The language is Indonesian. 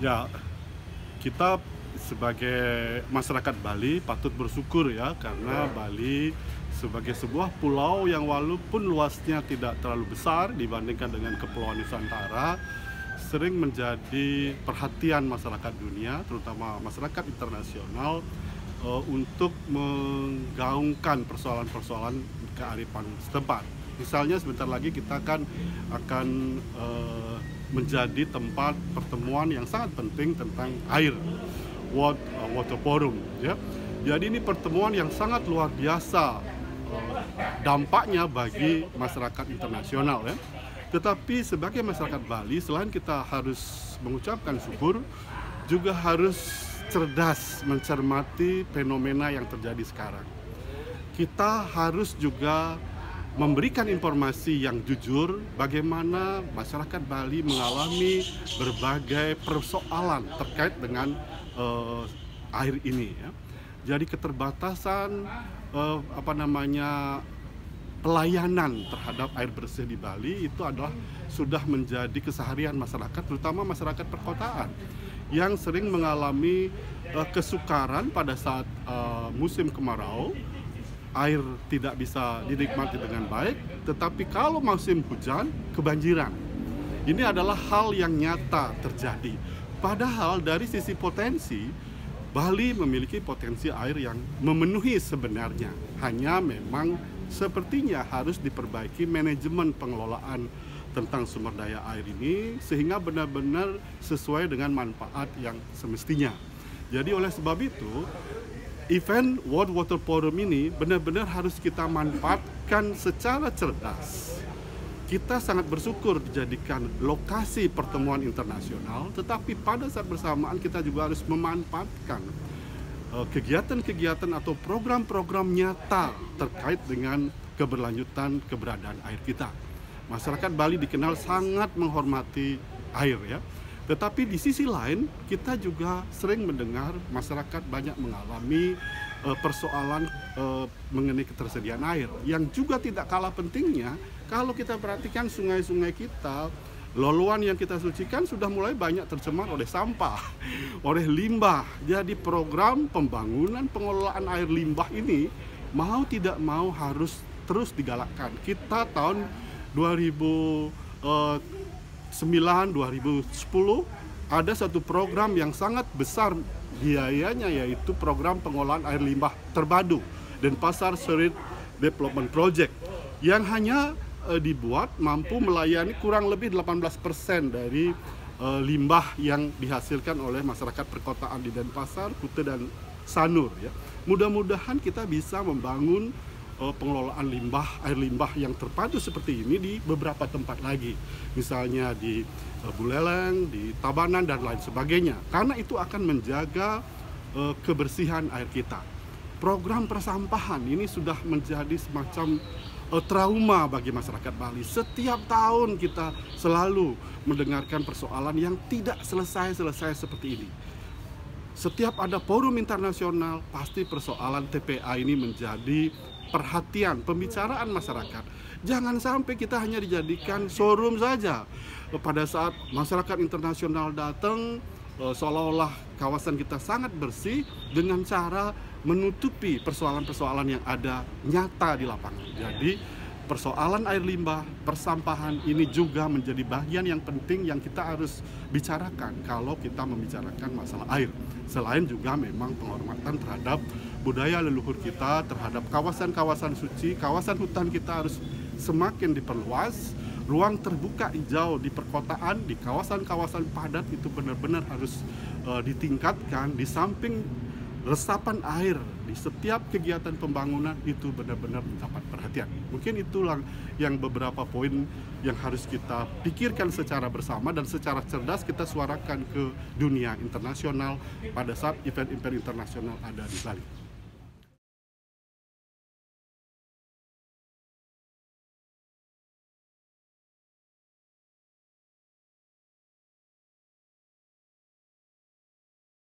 Ya, kita sebagai masyarakat Bali patut bersyukur ya, karena Bali sebagai sebuah pulau yang walaupun luasnya tidak terlalu besar dibandingkan dengan Kepulauan Nusantara, sering menjadi perhatian masyarakat dunia, terutama masyarakat internasional, untuk menggaungkan persoalan-persoalan kearifan setempat. Misalnya sebentar lagi kita akan menjadi tempat pertemuan yang sangat penting tentang air, World Water Forum ya. Jadi ini pertemuan yang sangat luar biasa dampaknya bagi masyarakat internasional ya. Tetapi sebagai masyarakat Bali, selain kita harus mengucapkan syukur, juga harus cerdas mencermati fenomena yang terjadi sekarang. Kita harus juga memberikan informasi yang jujur bagaimana masyarakat Bali mengalami berbagai persoalan terkait dengan air ini ya. Jadi keterbatasan pelayanan terhadap air bersih di Bali itu sudah menjadi keseharian masyarakat, terutama masyarakat perkotaan yang sering mengalami kesukaran pada saat musim kemarau. Air tidak bisa dinikmati dengan baik, tetapi kalau musim hujan, kebanjiran. Ini adalah hal yang nyata terjadi. Padahal dari sisi potensi, Bali memiliki potensi air yang memenuhi sebenarnya. Hanya memang sepertinya harus diperbaiki manajemen pengelolaan tentang sumber daya air ini, sehingga benar-benar sesuai dengan manfaat yang semestinya. Jadi oleh sebab itu, event World Water Forum ini benar-benar harus kita manfaatkan secara cerdas. Kita sangat bersyukur dijadikan lokasi pertemuan internasional, tetapi pada saat bersamaan kita juga harus memanfaatkan kegiatan-kegiatan atau program-program nyata terkait dengan keberlanjutan keberadaan air kita. Masyarakat Bali dikenal sangat menghormati air ya. Tetapi di sisi lain, kita juga sering mendengar masyarakat banyak mengalami persoalan mengenai ketersediaan air. Yang juga tidak kalah pentingnya, kalau kita perhatikan sungai-sungai kita, laluan yang kita sucikan sudah mulai banyak tercemar oleh sampah, oleh limbah. Jadi program pembangunan pengelolaan air limbah ini mau tidak mau harus terus digalakkan. Kita tahun 2009-2010 ada satu program yang sangat besar biayanya, yaitu program pengolahan air limbah terpadu Denpasar Sewerage Development Project, yang hanya dibuat mampu melayani kurang lebih 18% dari limbah yang dihasilkan oleh masyarakat perkotaan di Denpasar, Kuta dan Sanur ya. Mudah-mudahan kita bisa membangun pengelolaan air limbah yang terpadu seperti ini di beberapa tempat lagi, misalnya di Buleleng, di Tabanan dan lain sebagainya, karena itu akan menjaga kebersihan air kita. Program persampahan ini sudah menjadi semacam trauma bagi masyarakat Bali. Setiap tahun kita selalu mendengarkan persoalan yang tidak selesai-selesai seperti ini. Setiap ada forum internasional, pasti persoalan TPA ini menjadi perhatian, pembicaraan masyarakat. Jangan sampai kita hanya dijadikan showroom saja. Pada saat masyarakat internasional datang, seolah-olah kawasan kita sangat bersih dengan cara menutupi persoalan-persoalan yang ada nyata di lapangan. Jadi persoalan air limbah, persampahan ini juga menjadi bagian yang penting yang kita harus bicarakan kalau kita membicarakan masalah air. Selain juga memang penghormatan terhadap budaya leluhur kita, terhadap kawasan-kawasan suci, kawasan hutan kita harus semakin diperluas. Ruang terbuka hijau di perkotaan, di kawasan-kawasan padat itu benar-benar harus ditingkatkan. Di samping resapan air di setiap kegiatan pembangunan itu benar-benar mendapat perhatian. Mungkin itulah yang beberapa poin yang harus kita pikirkan secara bersama dan secara cerdas kita suarakan ke dunia internasional pada saat event-event internasional ada di Bali.